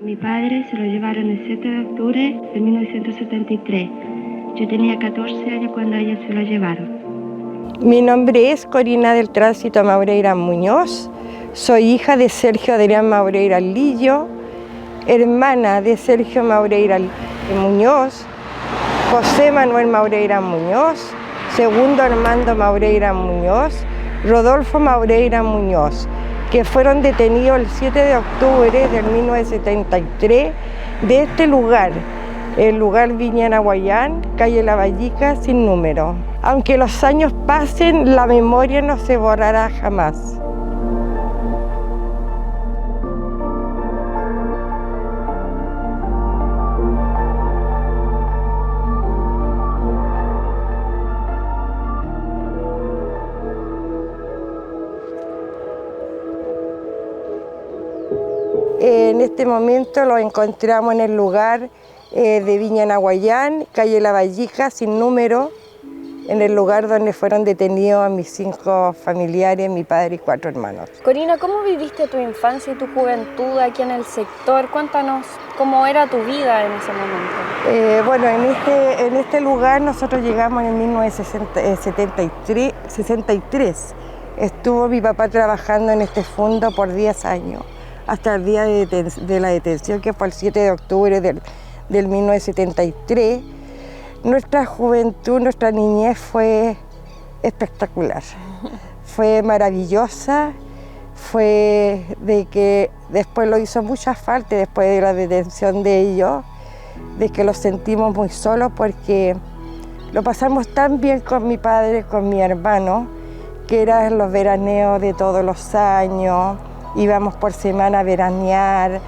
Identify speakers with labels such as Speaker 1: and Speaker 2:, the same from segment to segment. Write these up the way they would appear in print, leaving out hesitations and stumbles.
Speaker 1: Mi padre se lo llevaron el 7 de octubre de 1973. Yo tenía 14 años cuando a ellos se lo llevaron.
Speaker 2: Mi nombre es Corina del Tránsito Maureira Muñoz. Soy hija de Sergio Adrián Maureira Lillo, hermana de Sergio Maureira Muñoz, José Manuel Maureira Muñoz, segundo Armando Maureira Muñoz, Rodolfo Maureira Muñoz, que fueron detenidos el 7 de octubre de 1973 de este lugar, el lugar Viña Nahuayán, calle La Vallica, sin número. Aunque los años pasen, la memoria no se borrará jamás. En este momento lo encontramos en el lugar de Viña Nahuayán, calle La Vallica, sin número, en el lugar donde fueron detenidos mis 5 familiares, mi padre y 4 hermanos.
Speaker 3: Corina, ¿cómo viviste tu infancia y tu juventud aquí en el sector? Cuéntanos cómo era tu vida en ese momento.
Speaker 2: Bueno, en este lugar nosotros llegamos en 1963. Estuvo mi papá trabajando en este fondo por 10 años. Hasta el día de la detención, que fue el 7 de octubre del 1973. Nuestra juventud, nuestra niñez fue espectacular, fue maravillosa, fue de que después lo hizo mucha falta, después de la detención de ellos, de que los sentimos muy solos porque lo pasamos tan bien con mi padre, con mi hermano, que eran los veraneos de todos los años. Íbamos por semana a veranear,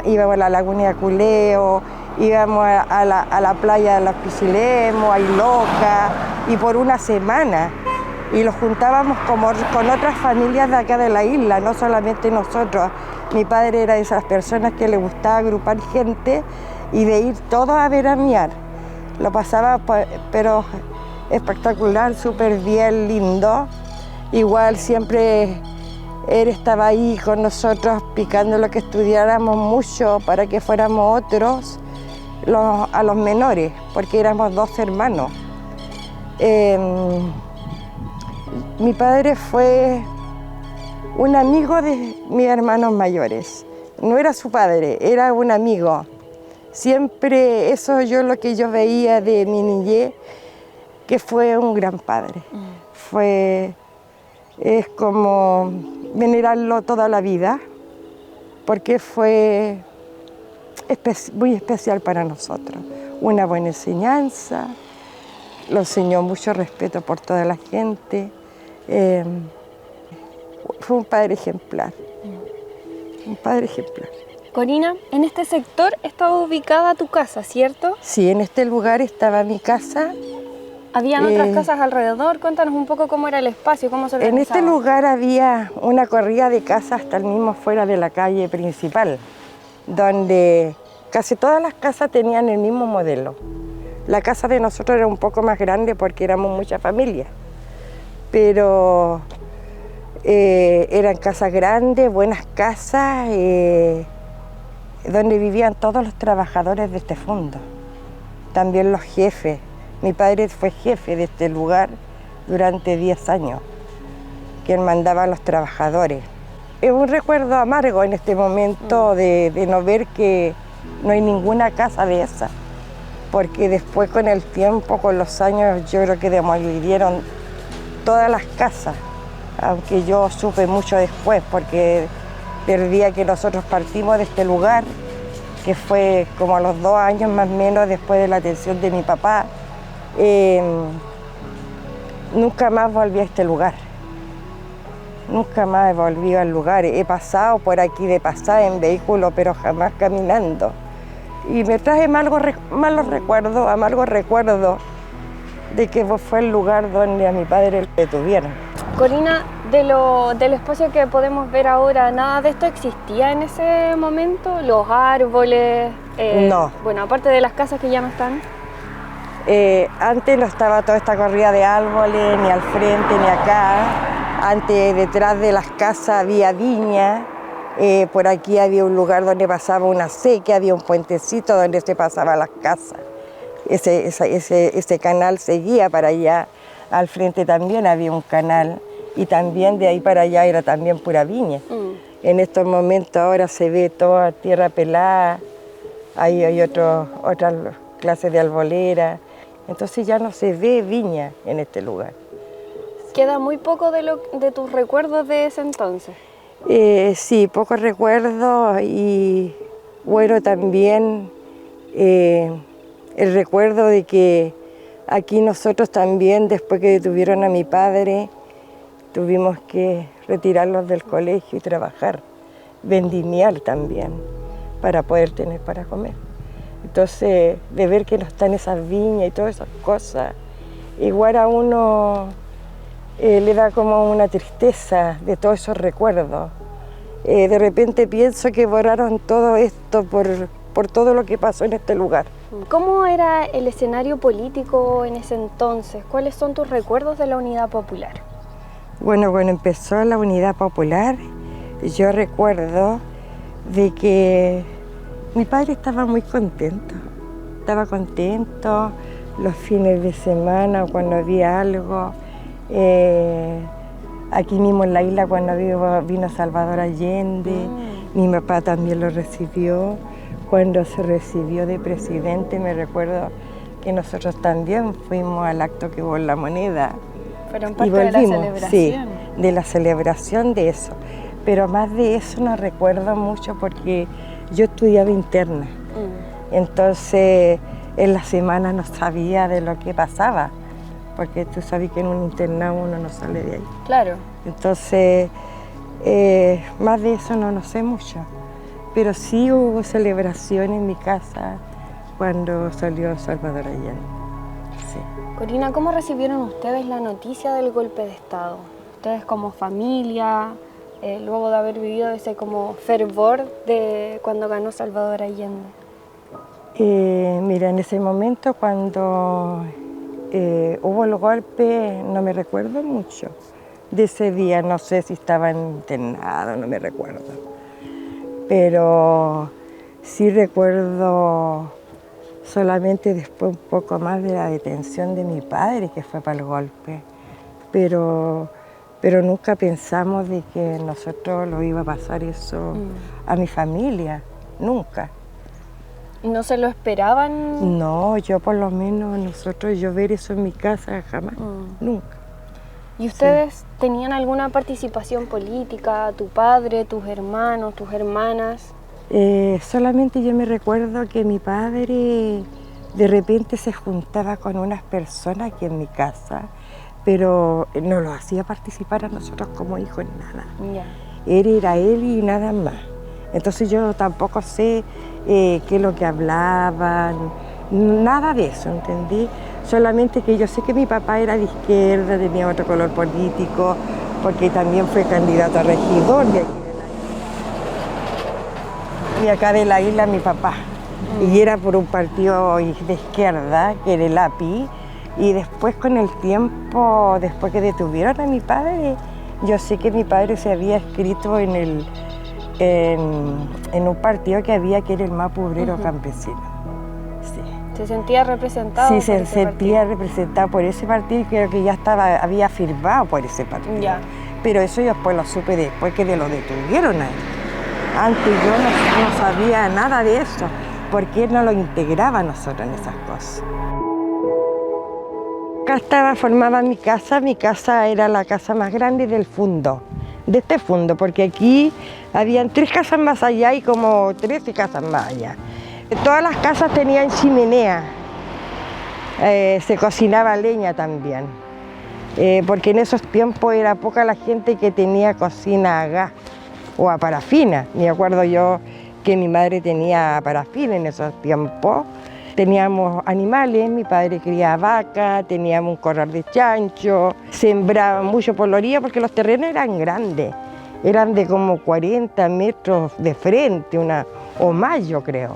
Speaker 2: íbamos a la laguna de Culeo, íbamos a la playa de los Pichilemos, a Iloca, y por una semana. Y los juntábamos con otras familias de acá de la isla, no solamente nosotros. Mi padre era de esas personas que le gustaba agrupar gente y de ir todos a veranear. Lo pasaba, pero espectacular, súper bien, lindo. Igual siempre él estaba ahí con nosotros picando lo que estudiáramos mucho para que fuéramos otros a los menores, porque éramos 2 hermanos. Mi padre fue un amigo de mis hermanos mayores. No era su padre, era un amigo. Siempre eso lo que yo veía de mi niñez, que fue un gran padre. Es como venerarlo toda la vida, porque fue muy especial para nosotros. Una buena enseñanza, lo enseñó mucho respeto por toda la gente. Fue un padre ejemplar, un padre ejemplar.
Speaker 3: Corina, en este sector estaba ubicada tu casa, ¿cierto?
Speaker 2: Sí, en este lugar estaba mi casa.
Speaker 3: ¿Habían otras casas alrededor? Cuéntanos un poco cómo era el espacio, cómo se organizaba.
Speaker 2: En este lugar había una corrida de casas hasta el mismo fuera de la calle principal, donde casi todas las casas tenían el mismo modelo. La casa de nosotros era un poco más grande porque éramos mucha familia, pero eran casas grandes, buenas casas, donde vivían todos los trabajadores de este fondo, también los jefes. Mi padre fue jefe de este lugar durante 10 años, que él mandaba a los trabajadores. Es un recuerdo amargo en este momento de no ver que no hay ninguna casa de esa, porque después con el tiempo, con los años, yo creo que demolieron todas las casas, aunque yo supe mucho después, porque el día que nosotros partimos de este lugar, que fue como a los 2 años más o menos después de la detención de mi papá, nunca más volví a este lugar. Nunca más he volvido al lugar. He pasado por aquí de pasada en vehículo, pero jamás caminando. Y me traje malos recuerdos, amargos recuerdos de que fue el lugar donde a mi padre le detuvieron.
Speaker 3: Corina, del espacio que podemos ver ahora, ¿nada de esto existía en ese momento? ¿Los árboles?
Speaker 2: No.
Speaker 3: Bueno, aparte de las casas que ya no están.
Speaker 2: Antes no estaba toda esta corrida de árboles, ni al frente, ni acá. Antes, detrás de las casas había viña, Por aquí había un lugar donde pasaba una sequía, había un puentecito donde se pasaban las casas. Ese canal seguía para allá. Al frente también había un canal y también de ahí para allá era también pura viña. En estos momentos ahora se ve toda tierra pelada, ahí hay otras clases de arbolera, entonces ya no se ve viña en este lugar.
Speaker 3: ¿Queda muy poco de tus recuerdos de ese entonces?
Speaker 2: Sí, pocos recuerdos y bueno, también el recuerdo de que aquí nosotros también, después que detuvieron a mi padre, tuvimos que retirarlos del colegio y trabajar, vendimiar también, para poder tener para comer. Entonces, de ver que no están esas viñas y todas esas cosas, igual a uno le da como una tristeza de todos esos recuerdos. De repente pienso que borraron todo esto por todo lo que pasó en este lugar.
Speaker 3: ¿Cómo era el escenario político en ese entonces? ¿Cuáles son tus recuerdos de la Unidad Popular?
Speaker 2: Bueno, cuando empezó la Unidad Popular, yo recuerdo de que mi padre estaba muy contento. Estaba contento los fines de semana cuando había algo. Aquí mismo en la isla cuando vino Salvador Allende, mi papá también lo recibió. Cuando se recibió de presidente, me recuerdo que nosotros también fuimos al acto que hubo en La Moneda.
Speaker 3: Fueron parte de la celebración.
Speaker 2: Sí, de la celebración de eso. Pero más de eso no recuerdo mucho porque yo estudiaba interna. Entonces, en la semana no sabía de lo que pasaba, porque tú sabes que en un internado uno no sale de ahí.
Speaker 3: Claro.
Speaker 2: Entonces, más de eso no sé mucho. Pero sí hubo celebración en mi casa cuando salió Salvador Allende. Sí.
Speaker 3: Corina, ¿cómo recibieron ustedes la noticia del golpe de Estado? Ustedes como familia, luego de haber vivido ese como fervor de cuando ganó Salvador Allende.
Speaker 2: Mira, en ese momento cuando hubo el golpe, no me recuerdo mucho. De ese día, no sé si estaba internado, no me recuerdo. Pero sí recuerdo solamente después un poco más de la detención de mi padre, que fue para el golpe. Pero nunca pensamos de que nosotros lo iba a pasar eso a mi familia, nunca.
Speaker 3: ¿Y no se lo esperaban?
Speaker 2: No, yo por lo menos, yo ver eso en mi casa jamás, nunca.
Speaker 3: ¿Y ustedes tenían alguna participación política? ¿Tu padre, tus hermanos, tus hermanas?
Speaker 2: Solamente yo me recuerdo que mi padre de repente se juntaba con unas personas aquí en mi casa, pero no lo hacía participar a nosotros como hijos en nada.
Speaker 3: Ya.
Speaker 2: Él era él y nada más. Entonces yo tampoco sé qué es lo que hablaban, nada de eso, ¿entendí? Solamente que yo sé que mi papá era de izquierda, tenía otro color político, porque también fue candidato a regidor de aquí de la isla. Y acá de la isla mi papá. Y era por un partido de izquierda, que era el API. Y después con el tiempo, después que detuvieron a mi padre, yo sé que mi padre se había inscrito en un partido que había, que era el MAPU Obrero Campesino.
Speaker 3: ¿Se sentía representado?
Speaker 2: Sí, se sentía representado por ese partido y creo que ya había firmado por ese partido.
Speaker 3: Ya.
Speaker 2: Pero eso yo después lo supe después que lo detuvieron a él. Antes yo no sabía nada de eso, porque él no lo integraba a nosotros en esas cosas. Acá estaba formada mi casa era la casa más grande del fundo, de este fundo, porque aquí habían 3 casas más allá y como 13 casas más allá. Todas las casas tenían chimenea, se cocinaba leña también, porque en esos tiempos era poca la gente que tenía cocina a gas o a parafina. Me acuerdo yo que mi madre tenía parafina en esos tiempos. Teníamos animales, mi padre criaba vaca, teníamos un corral de chancho, sembraba mucho por la orilla porque los terrenos eran grandes, eran de como 40 metros de frente, o más yo creo.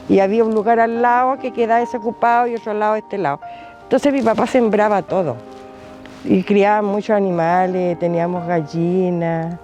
Speaker 2: Y había un lugar al lado que quedaba desocupado y otro lado este lado. Entonces mi papá sembraba todo y criaba muchos animales, teníamos gallinas,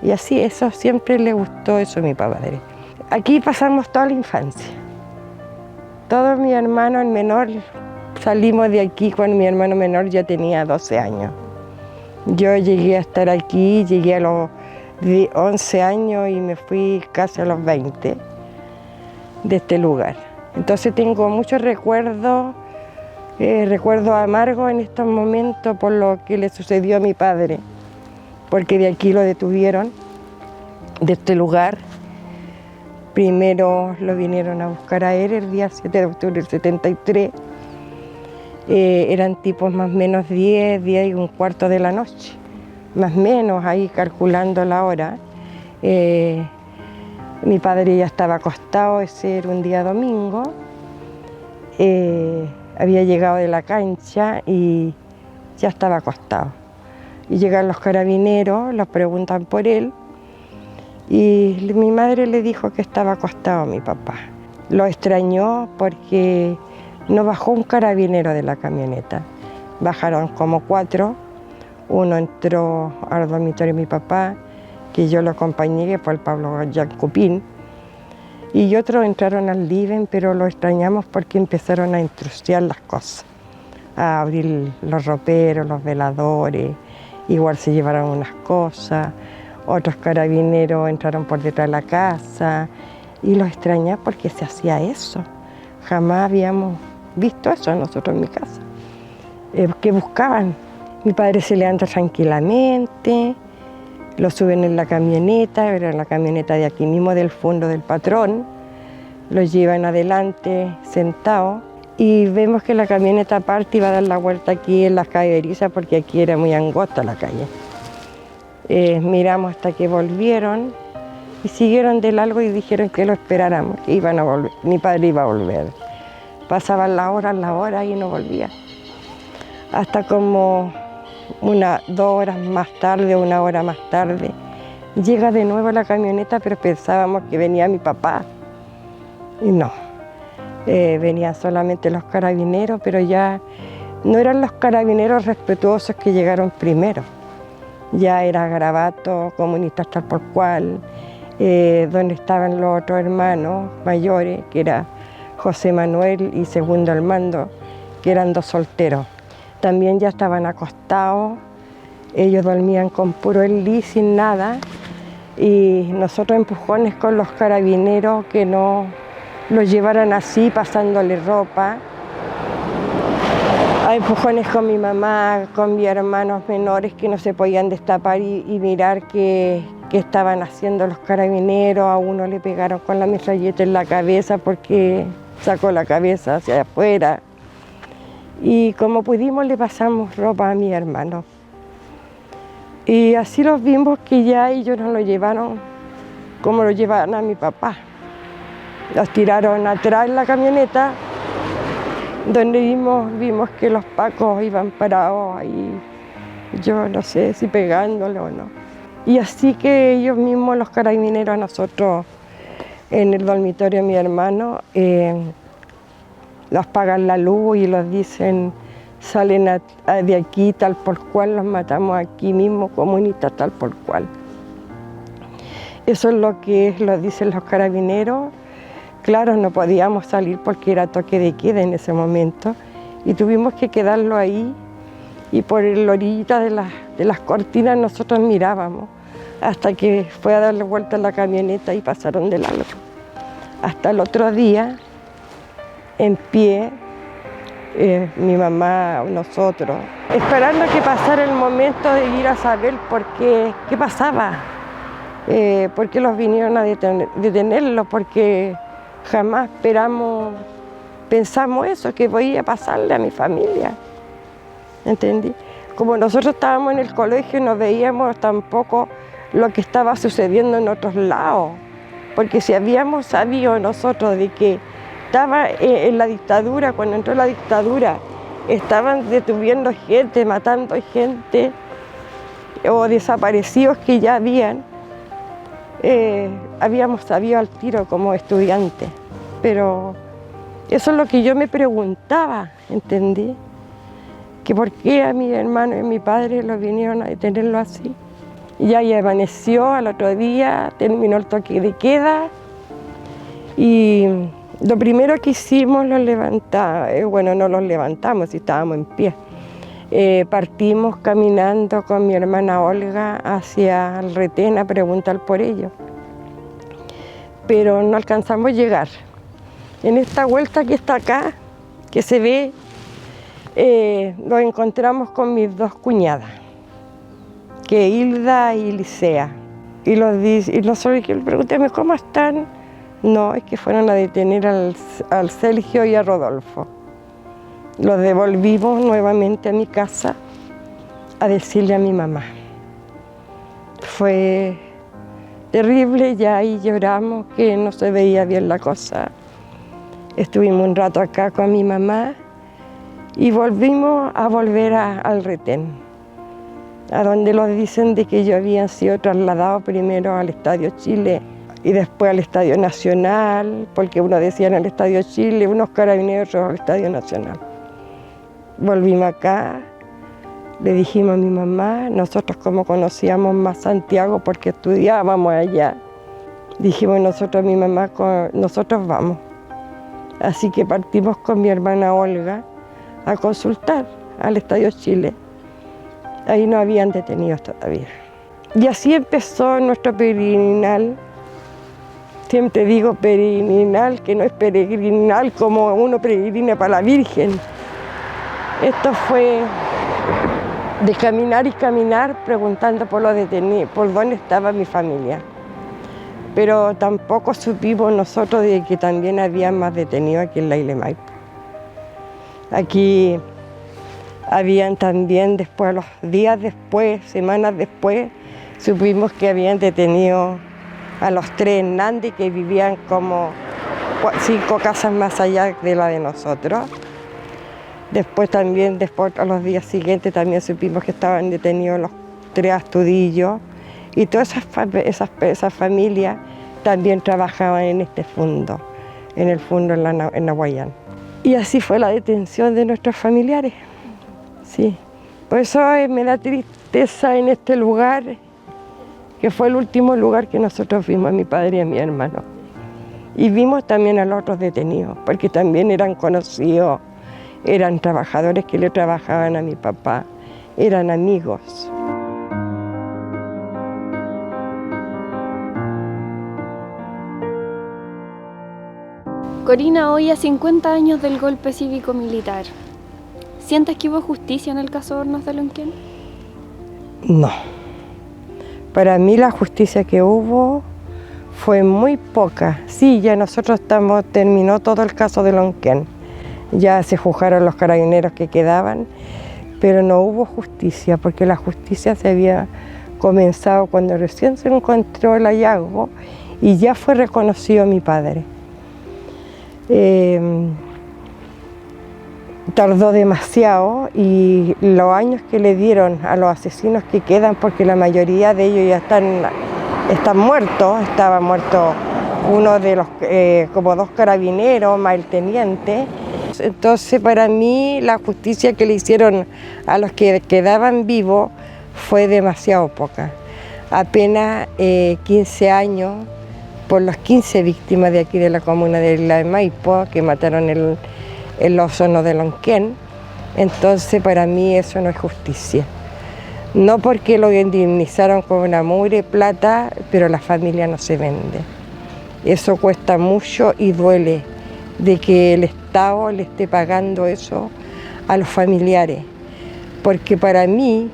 Speaker 2: Y así, eso siempre le gustó eso a mi padre. Aquí pasamos toda la infancia. Todos mis hermanos, el menor, salimos de aquí cuando mi hermano menor ya tenía 12 años. Yo llegué a estar aquí, llegué a los 11 años y me fui casi a los 20 de este lugar. Entonces tengo muchos recuerdos, recuerdos amargos en estos momentos por lo que le sucedió a mi padre, porque de aquí lo detuvieron, de este lugar. Primero lo vinieron a buscar a él el día 7 de octubre del 73. Eran tipos más o menos 10 y un cuarto de la noche, más o menos ahí calculando la hora. Mi padre ya estaba acostado, ese era un día domingo. Había llegado de la cancha y ya estaba acostado. Y llegan los carabineros, los preguntan por él y mi madre le dijo que estaba acostado mi papá. Lo extrañó porque no bajó un carabinero de la camioneta. Bajaron como 4, uno entró al dormitorio de mi papá, que yo lo acompañé, que fue el Pablo Jacopín, y otros entraron al living, pero lo extrañamos porque empezaron a intrusiar las cosas, a abrir los roperos, los veladores, igual se llevaron unas cosas, otros carabineros entraron por detrás de la casa, y lo extrañamos porque se hacía eso. Jamás habíamos visto eso nosotros en mi casa. ¿Qué buscaban? Mi padre se levanta tranquilamente, lo suben en la camioneta, era la camioneta de aquí mismo del fondo del patrón, lo llevan adelante sentado y vemos que la camioneta parte y va a dar la vuelta aquí en las caballerizas porque aquí era muy angosta la calle. Miramos hasta que volvieron y siguieron de largo y dijeron que lo esperáramos, que iban a volver, mi padre iba a volver. Pasaban las horas y no volvía. Hasta como 2 horas más tarde, 1 hora más tarde, llega de nuevo la camioneta, pero pensábamos que venía mi papá. Y no, venían solamente los carabineros, pero ya no eran los carabineros respetuosos que llegaron primero. Ya era Garabato, Comunistas tal por cual, donde estaban los otros hermanos mayores, que era José Manuel y Segundo Armando, que eran 2 solteros. También ya estaban acostados, ellos dormían con puro elí, sin nada, y nosotros empujones con los carabineros que no los llevaran así, pasándole ropa. A empujones con mi mamá, con mis hermanos menores que no se podían destapar y mirar qué estaban haciendo los carabineros. A uno le pegaron con la metralleta en la cabeza porque sacó la cabeza hacia afuera. Y como pudimos le pasamos ropa a mi hermano. Y así los vimos que ya ellos nos lo llevaron como lo llevaron a mi papá. Los tiraron atrás en la camioneta, donde vimos que los pacos iban parados ahí, yo no sé si pegándole o no. Y así que ellos mismos, los carabineros, a nosotros en el dormitorio de mi hermano, los apagan la luz y los dicen, salen de aquí tal por cual, los matamos aquí mismo, comunistas tal por cual. Eso es lo que lo dicen los carabineros. Claro, no podíamos salir porque era toque de queda en ese momento y tuvimos que quedarlo ahí y por la orillita de las cortinas nosotros mirábamos hasta que fue a darle vuelta a la camioneta y pasaron de largo. Hasta el otro día, en pie, mi mamá, nosotros, esperando que pasara el momento de ir a saber qué pasaba, por qué los vinieron a detenerlos, porque jamás pensamos eso, que podía pasarle a mi familia, ¿entendí? Como nosotros estábamos en el colegio, no veíamos tampoco lo que estaba sucediendo en otros lados, porque si habíamos sabido nosotros de que estaba en la dictadura, cuando entró la dictadura, estaban deteniendo gente, matando gente, o desaparecidos que ya habíamos sabido al tiro como estudiantes, pero eso es lo que yo me preguntaba, ¿entendí? Que por qué a mi hermano y a mi padre los vinieron a detenerlo así. Y ahí amaneció, al otro día terminó el toque de queda y lo primero que hicimos, no los levantamos, estábamos en pie. Partimos caminando con mi hermana Olga hacia el retén a preguntar por ellos, pero no alcanzamos a llegar. En esta vuelta que está acá, que se ve, nos encontramos con mis dos cuñadas, que Hilda y Licea. Y nosotros le preguntamos, ¿cómo están? No, es que fueron a detener al Sergio y a Rodolfo. Los devolvimos nuevamente a mi casa a decirle a mi mamá. Fue terrible, ya ahí lloramos, que no se veía bien la cosa. Estuvimos un rato acá con mi mamá y volvimos al retén, a donde los dicen de que yo habían sido trasladados primero al Estadio Chile y después al Estadio Nacional, porque uno decía en el Estadio Chile, unos carabineros al Estadio Nacional. Volvimos acá, le dijimos a mi mamá, nosotros como conocíamos más Santiago porque estudiábamos allá, dijimos nosotros a mi mamá, nosotros vamos. Así que partimos con mi hermana Olga a consultar al Estadio Chile. Ahí no habían detenidos todavía. Y así empezó nuestro peregrinal. Siempre digo peregrinal, que no es peregrinal como uno peregrina para la Virgen. Esto fue de caminar y caminar preguntando por los detenidos, por dónde estaba mi familia. Pero tampoco supimos nosotros de que también había más detenidos aquí en la isla de Maipo. Aquí habían también después, los días después, semanas después, supimos que habían detenido a los 3 Hernández que vivían como 5 casas más allá de la de nosotros. Después a los días siguientes también supimos que estaban detenidos los 3 Astudillos y todas esas familias también trabajaban en este fondo, en el fondo en Nahuayán. Y así fue la detención de nuestros familiares. Sí. Por eso me da tristeza en este lugar, que fue el último lugar que nosotros vimos a mi padre y a mi hermano. Y vimos también a los otros detenidos, porque también eran conocidos, eran trabajadores que le trabajaban a mi papá, eran amigos.
Speaker 3: Corina, hoy a 50 años del golpe cívico-militar, ¿sientes que hubo justicia en el caso Hornos de Lonquén?
Speaker 2: No. Para mí la justicia que hubo fue muy poca. Sí, ya nosotros terminó todo el caso de Lonquén. Ya se juzgaron los carabineros que quedaban, pero no hubo justicia, porque la justicia se había comenzado cuando recién se encontró el hallazgo y ya fue reconocido mi padre. Tardó demasiado y los años que le dieron a los asesinos que quedan, porque la mayoría de ellos ya están muertos, estaba muerto uno de los, como 2 carabineros, más el teniente. Entonces para mí la justicia que le hicieron a los que quedaban vivos fue demasiado poca. Apenas 15 años por las 15 víctimas de aquí de la comuna de Isla de Maipo que mataron en los Hornos de Lonquén. Entonces para mí eso no es justicia. No porque lo indemnizaron con una mugre plata, pero la familia no se vende. Eso cuesta mucho y duele de que el Estado le esté pagando eso a los familiares. Porque para mí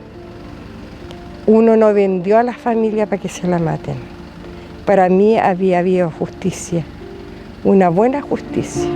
Speaker 2: uno no vendió a la familia para que se la maten. Para mí había habido justicia, una buena justicia.